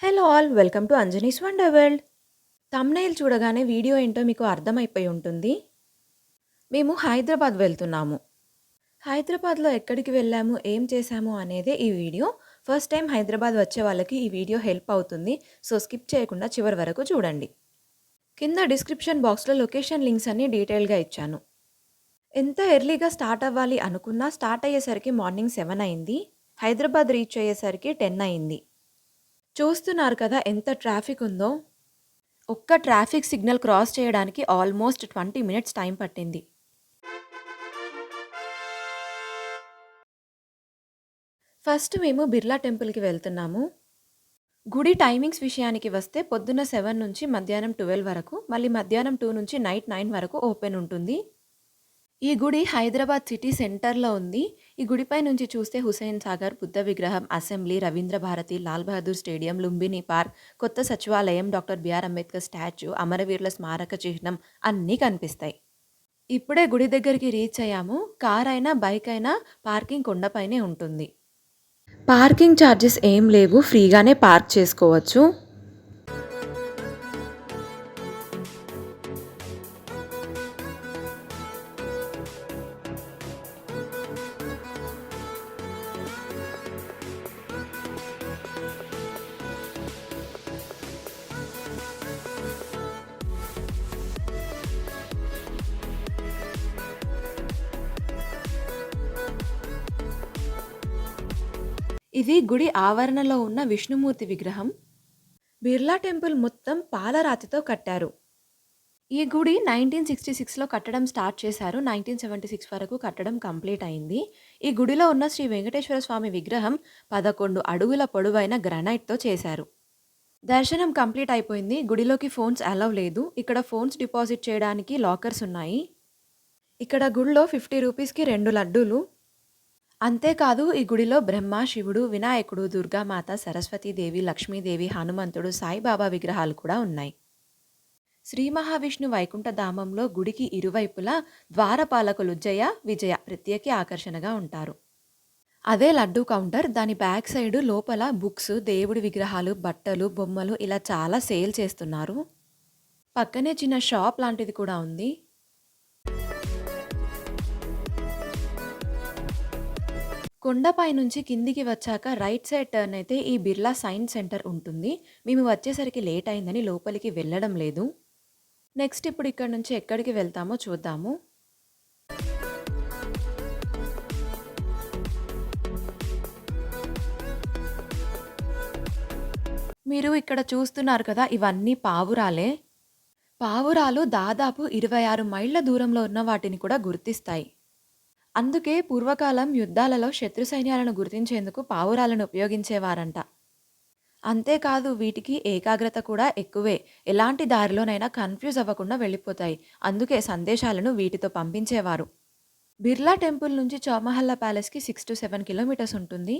Hello all welcome to Anjani's wonder world. Thumbnail చూడగానే video ఏంటో మీకు అర్థమైపోయి ఉంటుంది. మేము హైదరాబాద్ వెళ్తున్నాము. హైదరాబాద్‌లో ఎక్కడికి వెళ్ళాము, ఏం చేశాము అనేదే ఈ వీడియో. ఫస్ట్ టైం హైదరాబాద్ వచ్చే వాళ్ళకి ఈ వీడియో హెల్ప్ అవుతుంది. సో స్కిప్ చేయకుండా చివరి వరకు చూడండి. కింద డిస్క్రిప్షన్ బాక్స్‌లో లొకేషన్ లింక్స్ అన్నీ డీటెయిల్‌గా ఇచ్చాను. ఎంత ఎర్లీగా స్టార్ట్ అవ్వాలి అనుకున్నా స్టార్ట్ అయ్యేసరికి మార్నింగ్ 7 అయింది. హైదరాబాద్ రీచ్ అయ్యేసరికి 10 అయింది. చూస్తున్నారు కదా ఎంత ట్రాఫిక్ ఉందో. ఒక్క ట్రాఫిక్ సిగ్నల్ క్రాస్ చేయడానికి ఆల్మోస్ట్ 20 మినిట్స్ టైం పట్టింది. ఫస్ట్ మేము బిర్లా టెంపుల్‌కి వెళ్తున్నాము. గుడి టైమింగ్స్ విషయానికి వస్తే పొద్దున్న 7 నుంచి మధ్యాహ్నం 12 వరకు, మళ్ళీ మధ్యాహ్నం 2 నుంచి నైట్ 9 వరకు ఓపెన్ ఉంటుంది. ఈ గుడి హైదరాబాద్ సిటీ సెంటర్‌లో ఉంది. ఈ గుడిపై నుంచి చూస్తే హుస్సేన్ సాగర్, బుద్ధ విగ్రహం, assembly, Ravindra Bharathi, Lal Bahadur stadium, Lumbini park, కొత్త సచివాలయం, డాక్టర్ బిఆర్ అంబేద్కర్ స్టాచ్యూ, అమరవీరుల స్మారక చిహ్నం అన్నీ కనిపిస్తాయి. ఇప్పుడే గుడి దగ్గరికి రీచ్ అయ్యాము. కార్ అయినా, బైక్ అయినా పార్కింగ్ కొండపైనే ఉంటుంది. పార్కింగ్ ఛార్జెస్ ఏం లేవు. ఫ్రీగానే పార్క్ చేసుకోవచ్చు. ఇది గుడి ఆవరణలో ఉన్న విష్ణుమూర్తి విగ్రహం. బిర్లా టెంపుల్ మొత్తం పాలరాతితో కట్టారు. ఈ గుడి 1966లో కట్టడం స్టార్ట్ చేశారు. 1976 వరకు కట్టడం కంప్లీట్ అయింది. ఈ గుడిలో ఉన్న శ్రీ వెంకటేశ్వర స్వామి విగ్రహం 11 అడుగుల పొడవైన గ్రానైట్‌తో చేశారు. దర్శనం కంప్లీట్ అయిపోయింది. గుడిలోకి ఫోన్స్ అలౌ లేదు. ఇక్కడ ఫోన్స్ డిపాజిట్ చేయడానికి లాకర్స్ ఉన్నాయి. ఇక్కడ గుడిలో 50 రూపీస్‌కి 2 లడ్డూలు. అంతేకాదు ఈ గుడిలో బ్రహ్మ, శివుడు, వినాయకుడు, దుర్గామాత, సరస్వతీదేవి, లక్ష్మీదేవి, హనుమంతుడు, సాయిబాబా విగ్రహాలు కూడా ఉన్నాయి. శ్రీ మహావిష్ణు వైకుంఠ ధామంలో గుడికి ఇరువైపులా ద్వారపాలకులు జయ, విజయ ప్రత్యేక ఆకర్షణగా ఉంటారు. అదే లడ్డూ కౌంటర్. దాని బ్యాక్ సైడ్ లోపల బుక్స్, దేవుడి విగ్రహాలు, బట్టలు, బొమ్మలు ఇలా చాలా సేల్ చేస్తున్నారు. పక్కనే చిన్న షాప్ లాంటిది కూడా ఉంది. కొండపై నుంచి కిందికి వచ్చాక రైట్ సైడ్ టర్న్ అయితే ఈ బిర్లా సైన్స్ సెంటర్ ఉంటుంది. మేము వచ్చేసరికి లేట్ అయిందని లోపలికి వెళ్ళడం లేదు. నెక్స్ట్ ఇప్పుడు ఇక్కడ నుంచి ఎక్కడికి వెళ్తామో చూద్దాము. మీరు ఇక్కడ చూస్తున్నారు కదా, ఇవన్నీ పావురాలే. పావురాలు దాదాపు 26 మైళ్ళ దూరంలో ఉన్న వాటిని కూడా గుర్తిస్తాయి. అందుకే పూర్వకాలం యుద్ధాలలో శత్రు సైన్యాలను గుర్తించేందుకు పావురాలను ఉపయోగించేవారంట. అంతేకాదు వీటికి ఏకాగ్రత కూడా ఎక్కువే. ఎలాంటి దారిలోనైనా కన్‌ఫ్యూజ్ అవ్వకుండా వెళ్ళిపోతాయి. అందుకే సందేశాలను వీటితో పంపించేవారు. బిర్లా టెంపుల్ నుంచి చౌమహల్లా ప్యాలెస్‌కి 6-7 కిలోమీటర్స్ ఉంటుంది.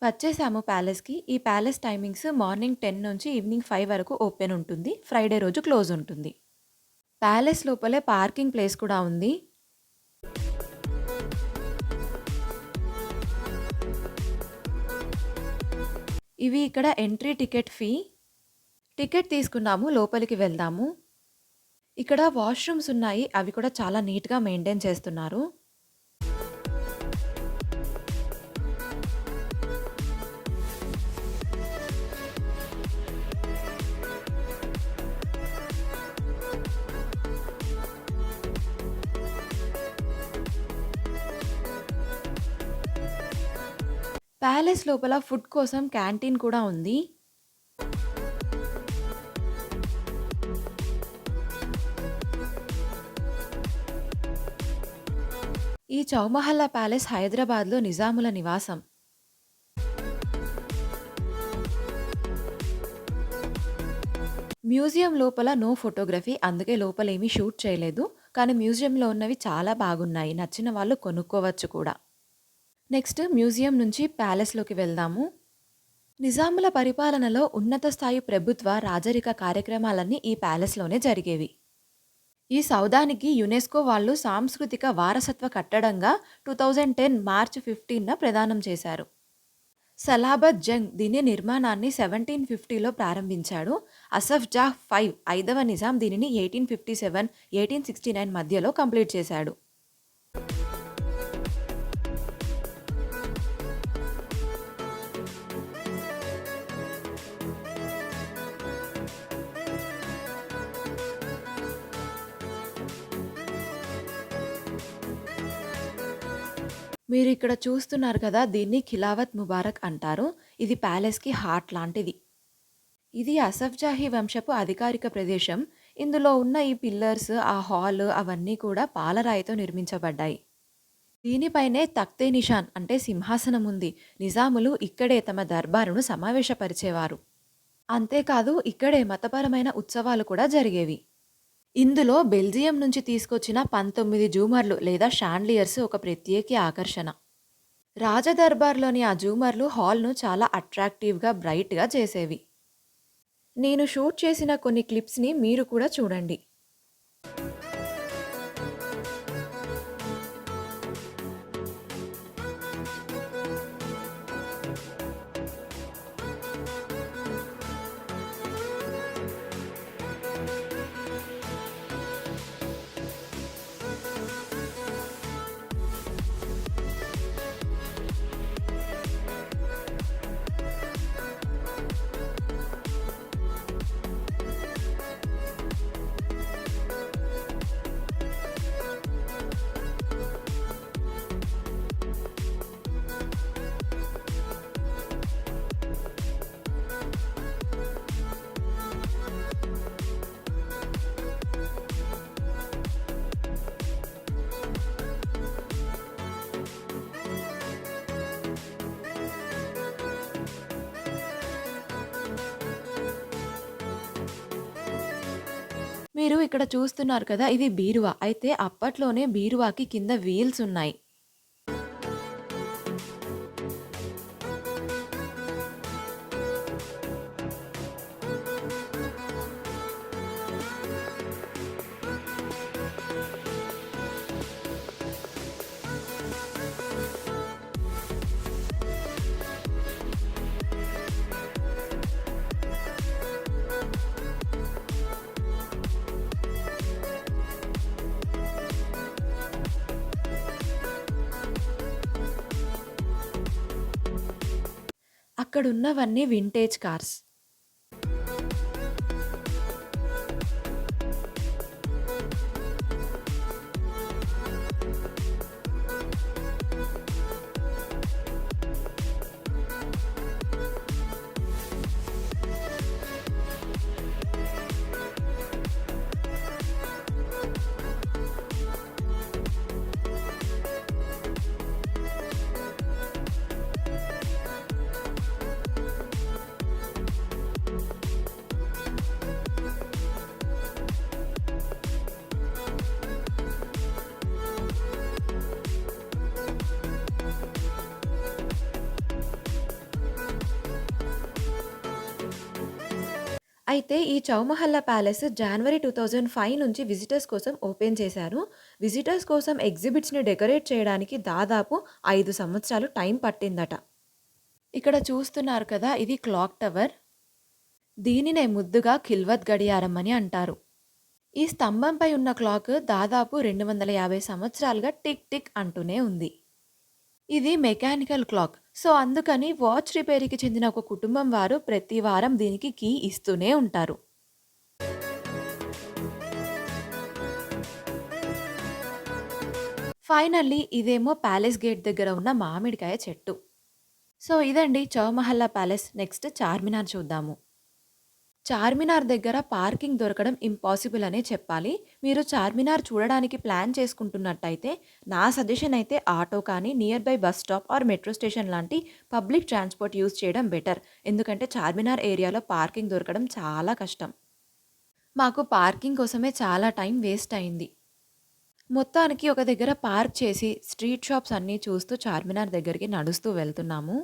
వచ్చేసాము ప్యాలెస్‌కి. ఈ ప్యాలెస్ టైమింగ్స్ మార్నింగ్ 10 నుంచి ఈవినింగ్ 5 వరకు ఓపెన్ ఉంటుంది. ఫ్రైడే రోజు క్లోజ్ ఉంటుంది. ప్యాలెస్ లోపలే పార్కింగ్ ప్లేస్ కూడా ఉంది. ఇవి ఇక్కడ ఎంట్రీ టికెట్ ఫీ. టికెట్ తీసుకున్నాము. లోపలికి వెళ్దాము. ఇక్కడ వాష్‌రూమ్స్ ఉన్నాయి. అవి కూడా చాలా నీట్‌గా మెయింటైన్ చేస్తున్నారు. ప్యాలెస్ లోపల ఫుడ్ కోసం క్యాంటీన్ కూడా ఉంది. ఈ చౌమహల్లా ప్యాలెస్ హైదరాబాద్‌లో నిజాముల నివాసం. మ్యూజియం లోపల నో ఫోటోగ్రఫీ. అందుకే లోపలేమీ షూట్ చేయలేదు. కానీ మ్యూజియంలో ఉన్నవి చాలా బాగున్నాయి. నచ్చిన వాళ్ళు కొనుక్కోవచ్చు కూడా. నెక్స్ట్ మ్యూజియం నుంచి ప్యాలెస్‌లోకి వెళ్దాము. నిజాముల పరిపాలనలో ఉన్నత స్థాయి ప్రభుత్వ, రాజరిక కార్యక్రమాలన్నీ ఈ ప్యాలెస్‌లోనే జరిగేవి. ఈ సౌధానికి యునెస్కో వాళ్ళు సాంస్కృతిక వారసత్వ కట్టడంగా 2010 మార్చ్ 15న ప్రదానం చేశారు. సలాబత్ జంగ్ దీని నిర్మాణాన్ని 1750లో ప్రారంభించాడు. అసఫ్ జాహ్ ఐదవ నిజాం దీనిని 1857, 1869 మధ్యలో కంప్లీట్ చేశాడు. మీరిక్కడ చూస్తున్నారు కదా! దీన్ని ఖిలావత్ ముబారక్ అంటారు. ఇది ప్యాలెస్‌కి హార్ట్ లాంటిది. ఇది అసఫ్ జాహీ వంశపు అధికారిక ప్రదేశం. ఇందులో ఉన్న ఈ పిల్లర్స్, ఆ హాల్ అవన్నీ కూడా పాలరాయితో నిర్మించబడ్డాయి. దీనిపైనే తఖ్తే నిషాన్ అంటే సింహాసనం ఉంది. నిజాములు ఇక్కడే తమ దర్బారును సమావేశపరిచేవారు. అంతేకాదు ఇక్కడే మతపరమైన ఉత్సవాలు కూడా జరిగేవి. ఇందులో బెల్జియం నుంచి తీసుకొచ్చిన 19 జూమర్లు లేదా షాన్లియర్స్ ఒక ప్రత్యేక ఆకర్షణ. రాజదర్బార్లోని ఆ జూమర్లు హాల్‌ను చాలా అట్రాక్టివ్‌గా, బ్రైట్‌గా చేసేవి. నేను షూట్ చేసిన కొన్ని క్లిప్స్‌ని మీరు కూడా చూడండి. మీరు ఇక్కడ చూస్తున్నారు కదా! ఇది బీరువా. అయితే అప్పట్లోనే బీరువాకి కింద వీల్స్ ఉన్నాయి. అక్కడున్నవన్నీ వింటేజ్ కార్స్. అయితే ఈ చౌమహల్లా ప్యాలెస్ జనవరి 2005 నుంచి విజిటర్స్ కోసం ఓపెన్ చేశారు. విజిటర్స్ కోసం ఎగ్జిబిట్స్‌ని డెకరేట్ చేయడానికి దాదాపు 5 సంవత్సరాలు టైం పట్టిందట. ఇక్కడ చూస్తున్నారు కదా! ఇది క్లాక్ టవర్. దీనినే ముద్దుగా ఖిల్వత్ గడియారం అని అంటారు. ఈ స్తంభంపై ఉన్న క్లాక్ దాదాపు 250 సంవత్సరాలుగా టిక్ టిక్ అంటూనే ఉంది. ఇది మెకానికల్ క్లాక్. సో, అందుకని వాచ్ రిపేర్‌కి చెందిన ఒక కుటుంబం వారు ప్రతి వారం దీనికి కీ ఇస్తూనే ఉంటారు. ఫైనల్లీ ఇదేమో ప్యాలెస్ గేట్ దగ్గర ఉన్న మామిడికాయ చెట్టు. సో, ఇదండి చౌమహల్లా ప్యాలెస్. నెక్స్ట్ చార్మినార్ చూద్దాము. చార్మినార్ దగ్గర పార్కింగ్ దొరకడం ఇంపాసిబుల్ అనే చెప్పాలి. మీరు చార్మినార్ చూడడానికి ప్లాన్ చేసుకుంటున్నట్టయితే నా సజెషన్ అయితే ఆటో కానీ, near by bus stop or metro station లాంటి పబ్లిక్ ట్రాన్స్‌పోర్ట్ యూజ్ చేయడం బెటర్. ఎందుకంటే చార్మినార్ ఏరియాలో పార్కింగ్ దొరకడం చాలా కష్టం. మాకు పార్కింగ్ కోసమే చాలా టైం వేస్ట్ అయింది. మొత్తానికి ఒక దగ్గర పార్క్ చేసి స్ట్రీట్ షాప్స్ అన్నీ చూస్తూ చార్మినార్ దగ్గరికి నడుస్తూ వెళ్తున్నాము.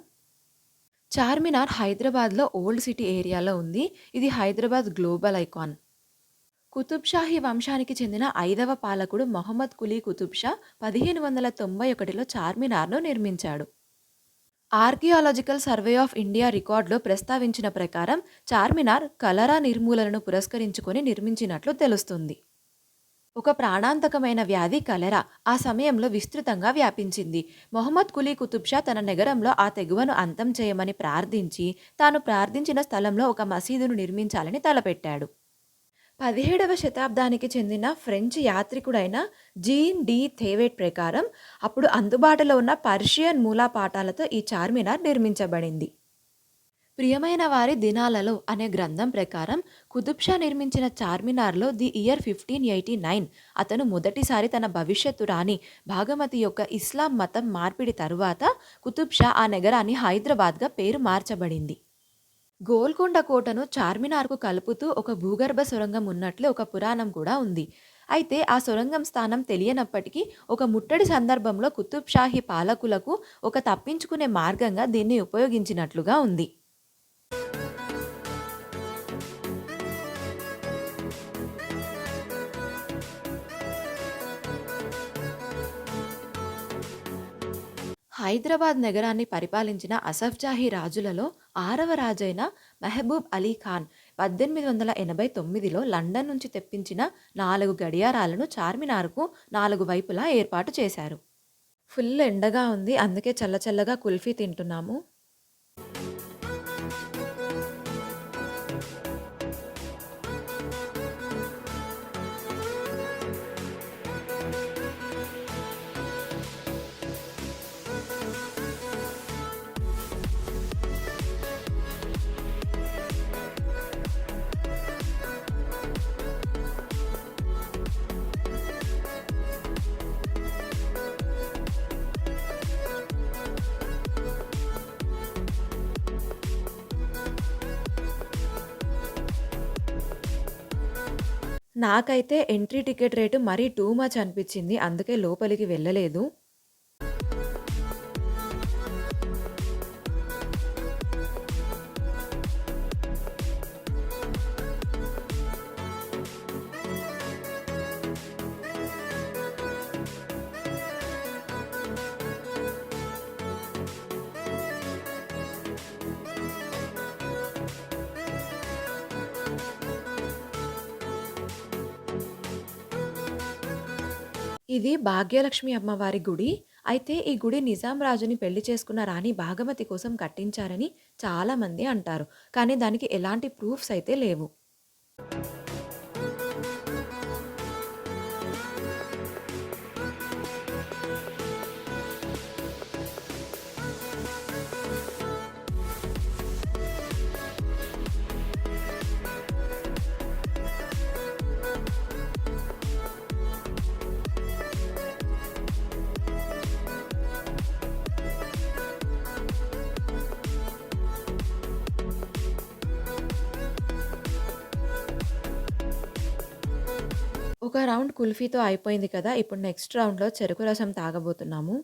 చార్మినార్ హైదరాబాద్‌లో ఓల్డ్ సిటీ ఏరియాలో ఉంది. ఇది హైదరాబాద్ గ్లోబల్ ఐకాన్. కుతుబ్ షాహీ వంశానికి చెందిన 5వ పాలకుడు మొహమ్మద్ కులీ కుతుబ్ షా 1591లో చార్మినార్‌ను నిర్మించాడు. ఆర్కియాలజికల్ సర్వే ఆఫ్ ఇండియా రికార్డులో ప్రస్తావించిన ప్రకారం చార్మినార్ కలరా నిర్మూలనను పురస్కరించుకొని నిర్మించినట్లు తెలుస్తుంది. ఒక ప్రాణాంతకమైన వ్యాధి కలెరా ఆ సమయంలో విస్తృతంగా వ్యాపించింది. మొహమ్మద్ కులీ కుతుబ్ షా తన నగరంలో ఆ తెగువను అంతం చేయమని ప్రార్థించి, తాను ప్రార్థించిన స్థలంలో ఒక మసీదును నిర్మించాలని తలపెట్టాడు. 17వ శతాబ్దానికి చెందిన ఫ్రెంచ్ యాత్రికుడైన జీన్ డి థేవెట్ ప్రకారం అప్పుడు అందుబాటులో ఉన్న పర్షియన్ మూలపాఠాలతో ఈ చార్మినార్ నిర్మించబడింది. ప్రియమైన వారి దినాలలో అనే గ్రంథం ప్రకారం కుతుబ్ షా నిర్మించిన చార్మినార్లో ది ఇయర్ 1589 అతను మొదటిసారి తన భవిష్యత్తు రాణి భాగమతి యొక్క ఇస్లాం మతం మార్పిడి తరువాత కుతుబ్ షా ఆ నగరాన్ని హైదరాబాద్గా పేరు మార్చబడింది. గోల్కొండ కోటను చార్మినార్కు కలుపుతూ ఒక భూగర్భ సొరంగం ఉన్నట్లు ఒక పురాణం కూడా ఉంది. అయితే ఆ సొరంగం స్థానం తెలియనప్పటికీ ఒక ముట్టడి సందర్భంలో కుతుబ్ షాహీ పాలకులకు ఒక తప్పించుకునే మార్గంగా దీన్ని ఉపయోగించినట్లుగా ఉంది. హైదరాబాద్ నగరాన్ని పరిపాలించిన అసఫ్జాహీ రాజులలో 6వ రాజైన మెహబూబ్ అలీ ఖాన్ 1889లో లండన్ నుంచి తెప్పించిన 4 గడియారాలను చార్మినార్కు 4 వైపులా ఏర్పాటు చేశారు. ఫుల్ ఎండగా ఉంది, అందుకే చల్లచల్లగా కుల్ఫీ తింటున్నాము. నాకైతే ఎంట్రీ టికెట్ రేటు మరీ టూ మచ్ అనిపించింది. అందుకే లోపలికి వెళ్ళలేదు. ఇది భాగ్యలక్ష్మి అమ్మవారి గుడి. అయితే ఈ గుడి నిజాం రాజుని పెళ్లి చేసుకున్న రాణి భాగమతి కోసం కట్టించారని చాలామంది అంటారు. కానీ దానికి ఎలాంటి ప్రూఫ్స్ అయితే లేవు. ఒక రౌండ్ కుల్ఫీతో అయిపోయింది కదా! ఇప్పుడు నెక్స్ట్ రౌండ్‌లో చెరుకు రసం తాగబోతున్నాము.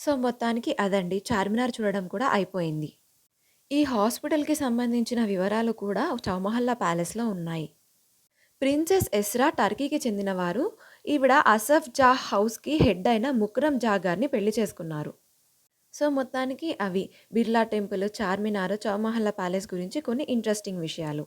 సో, మొత్తానికి అదండి. చార్మినార్ చూడడం కూడా అయిపోయింది. ఈ హాస్పిటల్‌కి సంబంధించిన వివరాలు కూడా చౌమహల్లా ప్యాలెస్‌లో ఉన్నాయి. ప్రిన్సెస్ ఎస్రా టర్కీకి చెందినవారు. ఈవిడ అసఫ్ జాహ్ హౌస్‌కి హెడ్ అయిన ముకరమ్ జా గారిని పెళ్లి చేసుకున్నారు. సో, మొత్తానికి అవి బిర్లా టెంపుల్, చార్మినార్, చౌమహల్లా ప్యాలెస్ గురించి కొన్ని ఇంట్రెస్టింగ్ విషయాలు.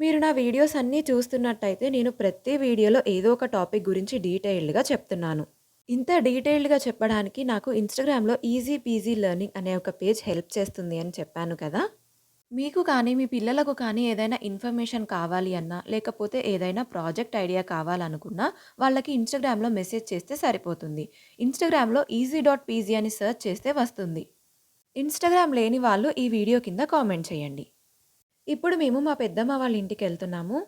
మీరు నా వీడియోస్ అన్నీ చూస్తున్నట్టయితే నేను ప్రతి వీడియోలో ఏదో ఒక టాపిక్ గురించి డీటెయిల్డ్‌గా చెప్తున్నాను. ఇంత డీటెయిల్డ్‌గా చెప్పడానికి నాకు ఇన్‌స్టాగ్రామ్‌లో ఈజీ పీజీ లెర్నింగ్ అనే ఒక పేజ్ హెల్ప్ చేస్తుంది అని చెప్పాను కదా! మీకు కానీ, మీ పిల్లలకు కానీ ఏదైనా ఇన్ఫర్మేషన్ కావాలి అన్నా, లేకపోతే ఏదైనా ప్రాజెక్ట్ ఐడియా కావాలనుకున్నా, వాళ్ళకి ఇన్‌స్టాగ్రామ్‌లో మెసేజ్ చేస్తే సరిపోతుంది. ఇన్‌స్టాగ్రామ్‌లో ఈజీ డాట్ పీజీ అని సెర్చ్ చేస్తే వస్తుంది. ఇన్‌స్టాగ్రామ్ లేని వాళ్ళు ఈ వీడియో కింద కామెంట్ చేయండి. ఇప్పుడు మేము మా పెద్దమ్మ వాళ్ళ ఇంటికెళ్తున్నాము.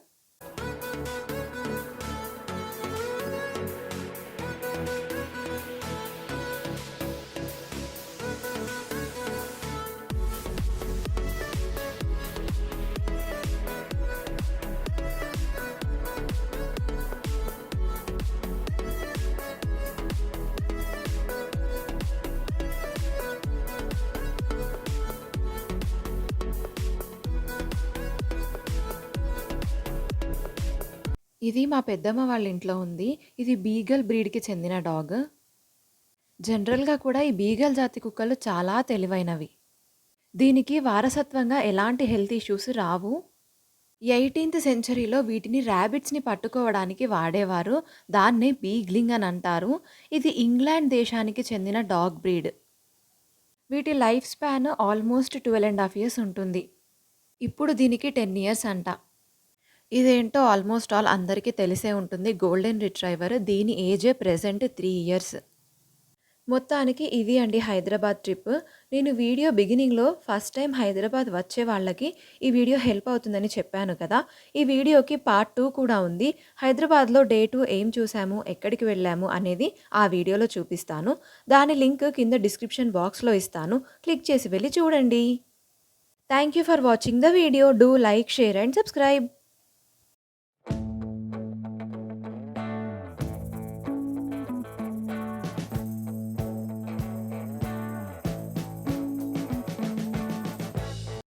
ఇది మా పెద్దమ్మ వాళ్ళ ఇంట్లో ఉంది. ఇది బీగల్ బ్రీడ్‌కి చెందిన డాగ్. జనరల్‌గా కూడా ఈ బీగల్ జాతి కుక్కలు చాలా తెలివైనవి. దీనికి వారసత్వంగా ఎలాంటి హెల్త్ ఇష్యూస్ రావు. 18థ్ సెంచరీలో వీటిని ర్యాబిట్స్‌ని పట్టుకోవడానికి వాడేవారు. దాన్నే బీగ్లింగ్ అని అంటారు. ఇది ఇంగ్లాండ్ దేశానికి చెందిన డాగ్ బ్రీడ్. వీటి లైఫ్ స్పాన్ ఆల్మోస్ట్ 12½ ఇయర్స్ ఉంటుంది. ఇప్పుడు దీనికి 10 ఇయర్స్ అంట. ఇదేంటో ఆల్మోస్ట్ ఆల్ అందరికీ తెలిసే ఉంటుంది. Golden retriever. దీని ఏజే ప్రెజెంట్ 3 ఇయర్స్. మొత్తానికి ఇది అండి హైదరాబాద్ ట్రిప్. నేను వీడియో బిగినింగ్‌లో ఫస్ట్ టైం హైదరాబాద్ వచ్చే వాళ్ళకి ఈ వీడియో హెల్ప్ అవుతుందని చెప్పాను కదా! ఈ వీడియోకి పార్ట్ 2 కూడా ఉంది. హైదరాబాద్‌లో డే 2 ఏం చూసాము, ఎక్కడికి వెళ్ళాము అనేది ఆ వీడియోలో చూపిస్తాను. దాని లింక్ కింద డిస్క్రిప్షన్ బాక్స్‌లో ఇస్తాను. క్లిక్ చేసి వెళ్లి చూడండి. Thank you for watching the video. Do like, share and subscribe.